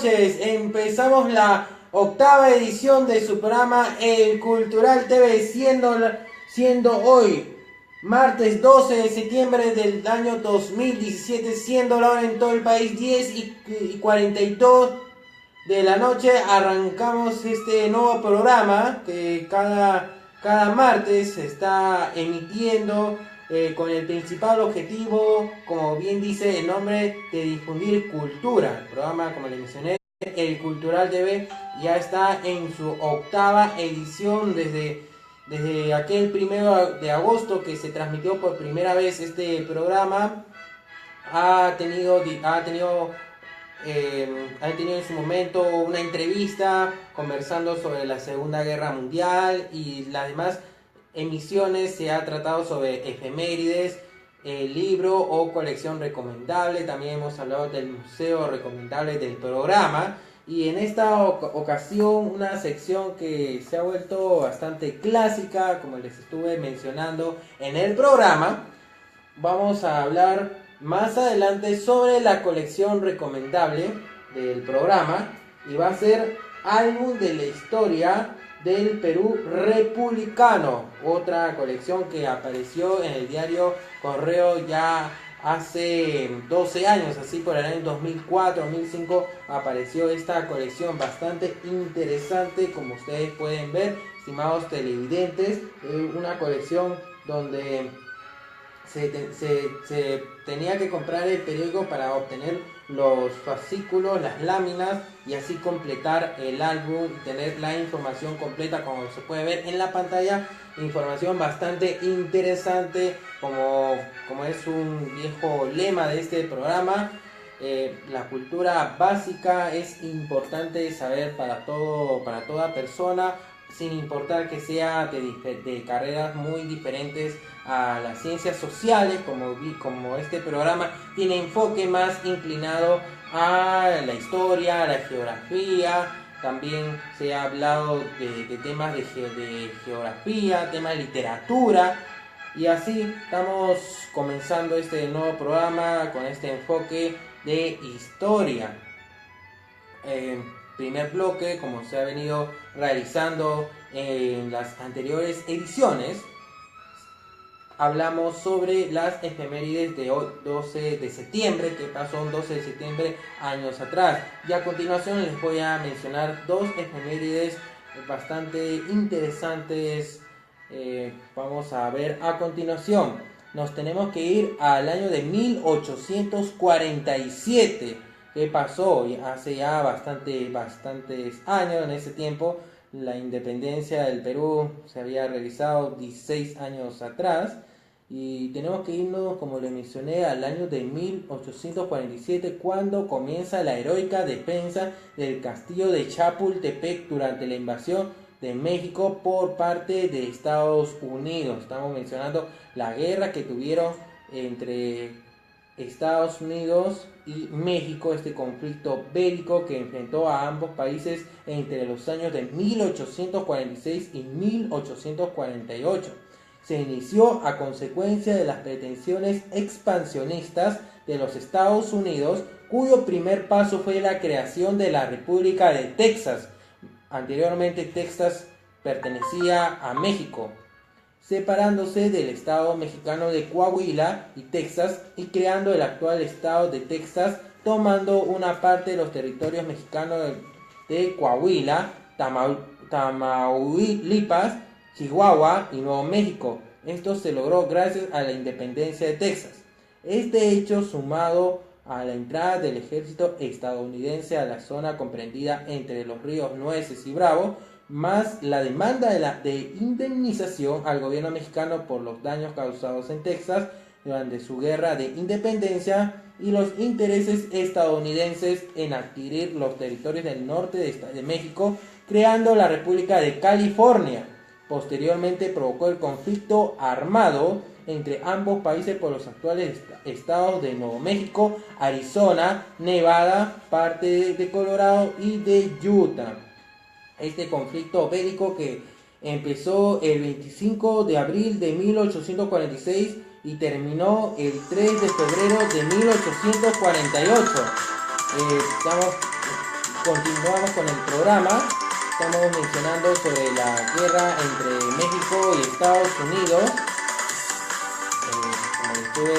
Empezamos la octava edición de su programa El Cultural TV, siendo hoy martes 12 de septiembre del año 2017, siendo la hora en todo el país 10:42 de la noche. Arrancamos este nuevo programa que cada martes se está emitiendo con el principal objetivo, como bien dice el nombre, de difundir cultura. El programa, como les mencioné, El Cultural TV ya está en su octava edición desde aquel 1 de agosto que se transmitió por primera vez este programa. Ha tenido en su momento una entrevista conversando sobre la Segunda Guerra Mundial, y las demás emisiones se ha tratado sobre efemérides, libro o colección recomendable. También hemos hablado del museo recomendable del programa, y en esta ocasión una sección que se ha vuelto bastante clásica, como les estuve mencionando en el programa. Vamos a hablar más adelante sobre la colección recomendable del programa, y va a ser álbum de la historia del Perú republicano, otra colección que apareció en el diario Correo ya hace 12 años, así por el año 2004-2005 apareció esta colección bastante interesante, como ustedes pueden ver, estimados televidentes. Una colección donde se tenía que comprar el periódico para obtener los fascículos, las láminas, y así completar el álbum y tener la información completa, como se puede ver en la pantalla. Información bastante interesante, como es un viejo lema de este programa. La cultura básica es importante saber para toda persona, sin importar que sea de carreras muy diferentes a las ciencias sociales, como este programa tiene enfoque más inclinado a la historia, a la geografía. También se ha hablado de temas de geografía, temas de literatura, y así estamos comenzando este nuevo programa con este enfoque de historia. Primer bloque, como se ha venido realizando en las anteriores ediciones, hablamos sobre las efemérides de hoy, 12 de septiembre, que pasó un 12 de septiembre años atrás. Y a continuación les voy a mencionar dos efemérides bastante interesantes. Vamos a ver a continuación. Nos tenemos que ir al año de 1847. ¿Qué pasó? Hace ya bastantes años. En ese tiempo la independencia del Perú se había realizado 16 años atrás, y tenemos que irnos, como les mencioné, al año de 1847, cuando comienza la heroica defensa del castillo de Chapultepec durante la invasión de México por parte de Estados Unidos. Estamos mencionando la guerra que tuvieron entre Estados Unidos y México, este conflicto bélico que enfrentó a ambos países entre los años de 1846 y 1848. Se inició a consecuencia de las pretensiones expansionistas de los Estados Unidos, cuyo primer paso fue la creación de la República de Texas. Anteriormente Texas pertenecía a México, separándose del estado mexicano de Coahuila y Texas, y creando el actual estado de Texas, tomando una parte de los territorios mexicanos de Coahuila, Tamaulipas, Chihuahua y Nuevo México. Esto se logró gracias a la independencia de Texas. Este hecho, sumado a la entrada del ejército estadounidense a la zona comprendida entre los ríos Nueces y Bravo, más la demanda de indemnización al gobierno mexicano por los daños causados en Texas durante su guerra de independencia, y los intereses estadounidenses en adquirir los territorios del norte de México, creando la República de California. Posteriormente provocó el conflicto armado entre ambos países por los actuales estados de Nuevo México, Arizona, Nevada, parte de Colorado y de Utah. Este conflicto bélico que empezó el 25 de abril de 1846 y terminó el 3 de febrero de 1848. continuamos con el programa. Estamos mencionando sobre la guerra entre México y Estados Unidos. Como les estuve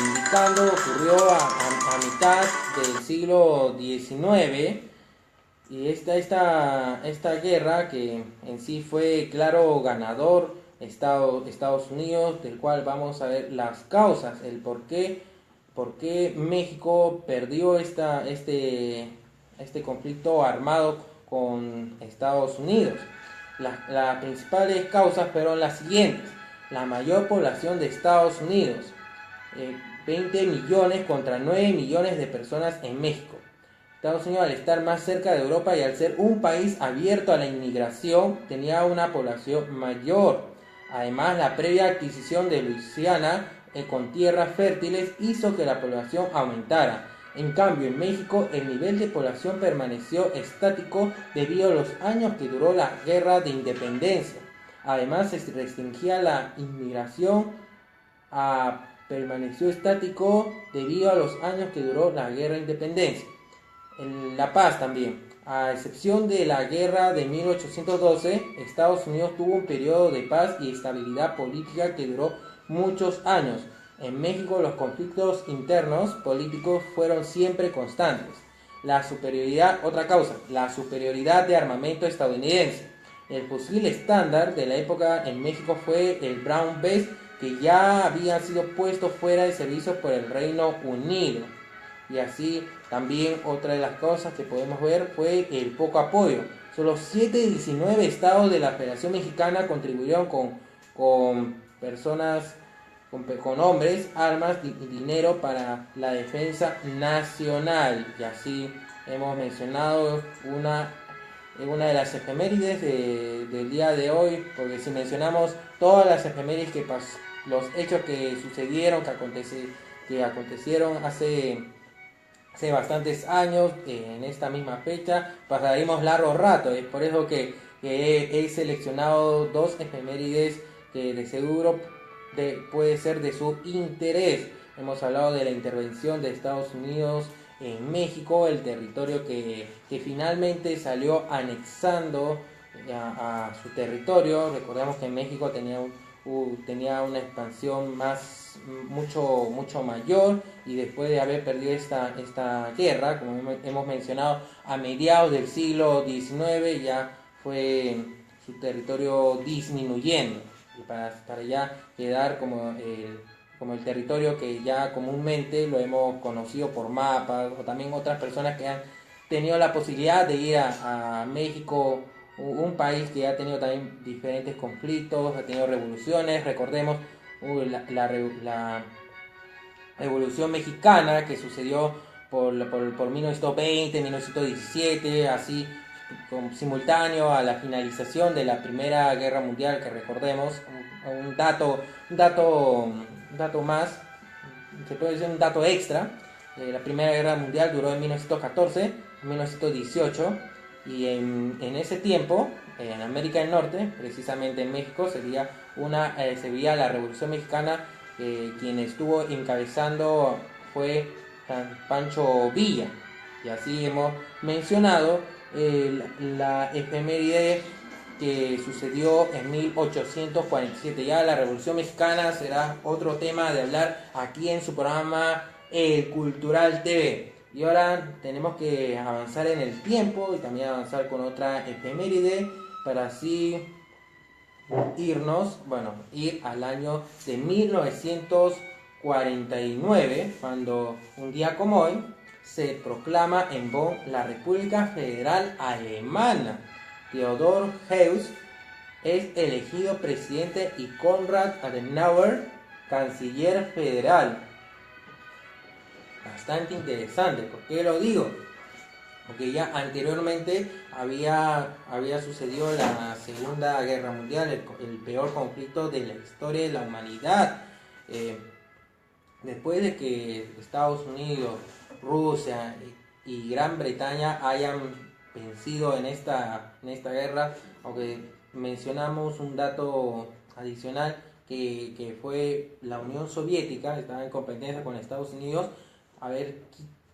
indicando, ocurrió a mitad del siglo XIX. Y esta guerra, que en sí fue claro ganador Estados Unidos, del cual vamos a ver las causas, el por qué México perdió este conflicto armado con Estados Unidos. Las principales causas fueron las siguientes: la mayor población de Estados Unidos, 20 millones contra 9 millones de personas en México. Estados Unidos, al estar más cerca de Europa y al ser un país abierto a la inmigración, tenía una población mayor. Además, la previa adquisición de Luisiana con tierras fértiles hizo que la población aumentara. En cambio, en México el nivel de población permaneció estático debido a los años que duró la Guerra de Independencia. Además, se restringía la inmigración, permaneció estático debido a los años que duró la Guerra de Independencia. En la paz también. A excepción de la guerra de 1812, Estados Unidos tuvo un periodo de paz y estabilidad política que duró muchos años. En México los conflictos internos políticos fueron siempre constantes. Otra causa, la superioridad de armamento estadounidense. El fusil estándar de la época en México fue el Brown Bess, que ya había sido puesto fuera de servicio por el Reino Unido. Y así también otra de las cosas que podemos ver fue el poco apoyo. Solo 7 de 19 estados de la Federación Mexicana contribuyeron con personas, con hombres, armas y dinero para la defensa nacional. Y así hemos mencionado una de las efemérides del día de hoy, porque si mencionamos todas las efemérides los hechos que sucedieron, que acontecieron hace bastantes años, en esta misma fecha, pasaremos largo rato. Es por eso que he seleccionado dos efemérides que de seguro puede ser de su interés. Hemos hablado de la intervención de Estados Unidos en México, el territorio que finalmente salió anexando a su territorio. Recordemos que México tenía una expansión mucho mayor, y después de haber perdido esta guerra, como hemos mencionado, a mediados del siglo XIX ya fue su territorio disminuyendo, y para ya quedar como el territorio que ya comúnmente lo hemos conocido por mapas, o también otras personas que han tenido la posibilidad de ir a México, un país que ha tenido también diferentes conflictos, ha tenido revoluciones. Recordemos la Revolución Mexicana, que sucedió por 1920, 1917, así simultáneo a la finalización de la Primera Guerra Mundial, que recordemos, un dato más, se puede decir un dato extra. La Primera Guerra Mundial duró de 1914 a 1918, y en ese tiempo, en América del Norte, precisamente en México, se veía la Revolución Mexicana. Quien estuvo encabezando fue Pancho Villa. Y así hemos mencionado la efeméride que sucedió en 1847. Ya la Revolución Mexicana será otro tema de hablar aquí en su programa Cultural TV. Y ahora tenemos que avanzar en el tiempo y también avanzar con otra efeméride, para así ir al año de 1949, cuando un día como hoy se proclama en Bonn la República Federal Alemana. Theodor Heuss es elegido presidente y Konrad Adenauer canciller federal. Bastante interesante. ¿Por qué lo digo? Porque ya anteriormente había sucedido la Segunda Guerra Mundial, el peor conflicto de la historia de la humanidad. Después de que Estados Unidos, Rusia y Gran Bretaña hayan vencido en esta guerra, aunque mencionamos un dato adicional, que fue la Unión Soviética, estaba en competencia con Estados Unidos, a ver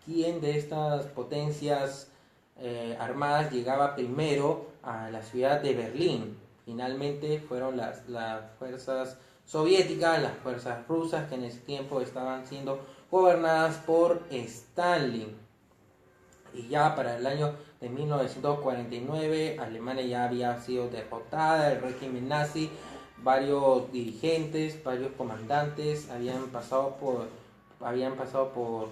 quién de estas potencias armadas llegaba primero a la ciudad de Berlín. Finalmente fueron las fuerzas soviéticas, las fuerzas rusas, que en ese tiempo estaban siendo gobernadas por Stalin. Y ya para el año de 1949 Alemania ya había sido derrotada, el régimen nazi, varios dirigentes, varios comandantes habían pasado por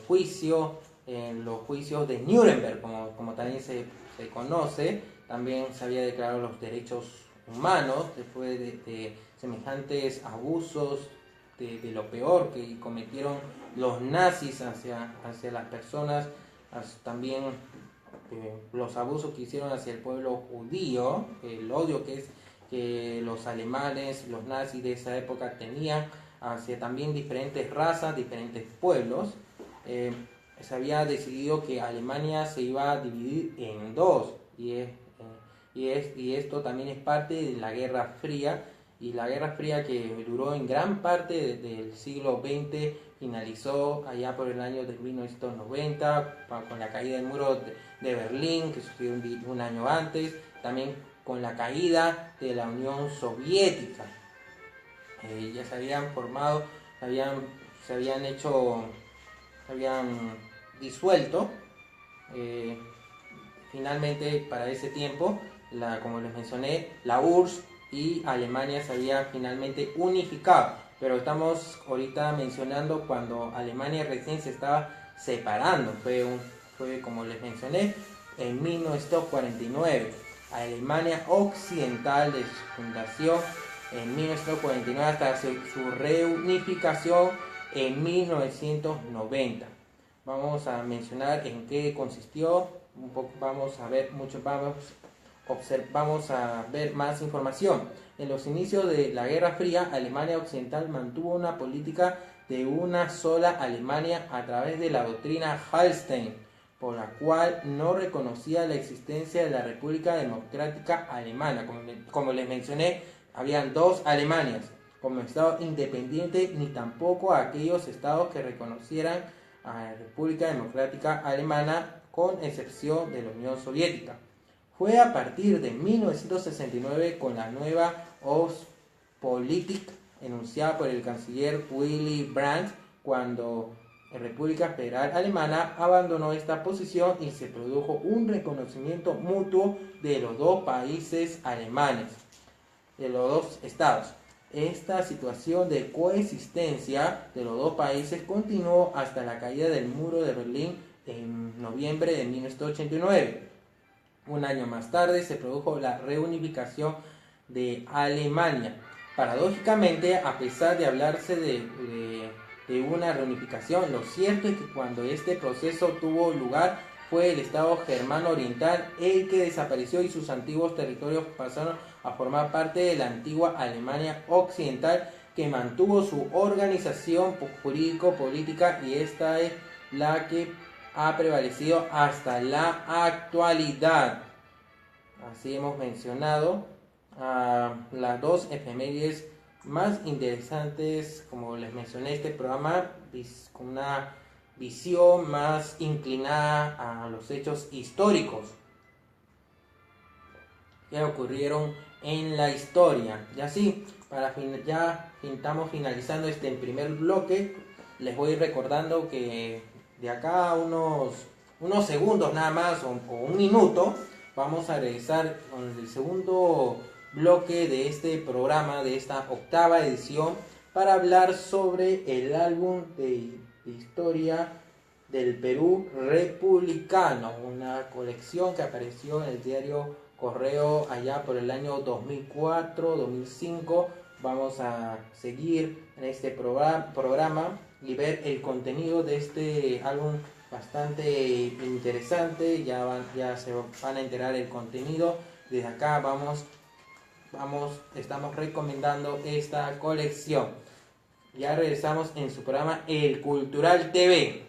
juicio, en los juicios de Nuremberg, como también se conoce. También se había declarado los derechos humanos después de semejantes abusos, de lo peor que cometieron los nazis hacia las personas, también los abusos que hicieron hacia el pueblo judío, el odio que los alemanes, los nazis de esa época tenían hacia también diferentes razas, diferentes pueblos. Se había decidido que Alemania se iba a dividir en dos, y esto también es parte de la Guerra Fría, y la Guerra Fría, que duró en gran parte del siglo XX, finalizó allá por el año de 1990 con la caída del muro de Berlín, que sucedió un año antes, también con la caída de la Unión Soviética. Ya se habían formado, se habían disuelto. Finalmente, para ese tiempo, como les mencioné, la URSS y Alemania se había finalmente unificado. Pero estamos ahorita mencionando cuando Alemania recién se estaba separando. Fue como les mencioné, en 1949. Alemania Occidental, de su fundación en 1949 hasta su reunificación en 1990. Vamos a mencionar en qué consistió un poco, vamos a ver más información. En los inicios de la Guerra Fría, Alemania Occidental mantuvo una política de una sola Alemania a través de la doctrina Hallstein, por la cual no reconocía la existencia de la República Democrática Alemana. Como les mencioné, habían dos Alemanias como Estado independiente, ni tampoco a aquellos estados que reconocieran a la República Democrática Alemana, con excepción de la Unión Soviética. Fue a partir de 1969 con la nueva Ostpolitik enunciada por el canciller Willy Brandt, cuando la República Federal Alemana abandonó esta posición y se produjo un reconocimiento mutuo de los dos países alemanes, de los dos estados. Esta situación de coexistencia de los dos países continuó hasta la caída del muro de Berlín en noviembre de 1989. Un año más tarde se produjo la reunificación de Alemania. Paradójicamente, a pesar de hablarse de una reunificación, lo cierto es que cuando este proceso tuvo lugar fue el Estado germano oriental el que desapareció y sus antiguos territorios pasaron a formar parte de la antigua Alemania occidental, que mantuvo su organización jurídico-política, y esta es la que ha prevalecido hasta la actualidad. Así hemos mencionado las dos efemérides más interesantes, como les mencioné, este programa con una visión más inclinada a los hechos históricos que ocurrieron en la historia. Y así, ya estamos finalizando este primer bloque. Les voy recordando que de acá a unos segundos nada más, o un minuto, vamos a regresar con el segundo bloque de este programa, de esta octava edición, para hablar sobre el álbum de historia del Perú republicano, una colección que apareció en el diario Correo allá por el año 2004-2005. Vamos a seguir en este programa y ver el contenido de este álbum bastante interesante. Ya se van a enterar el contenido. Desde acá estamos recomendando esta colección. Ya regresamos en su programa El Cultural TV.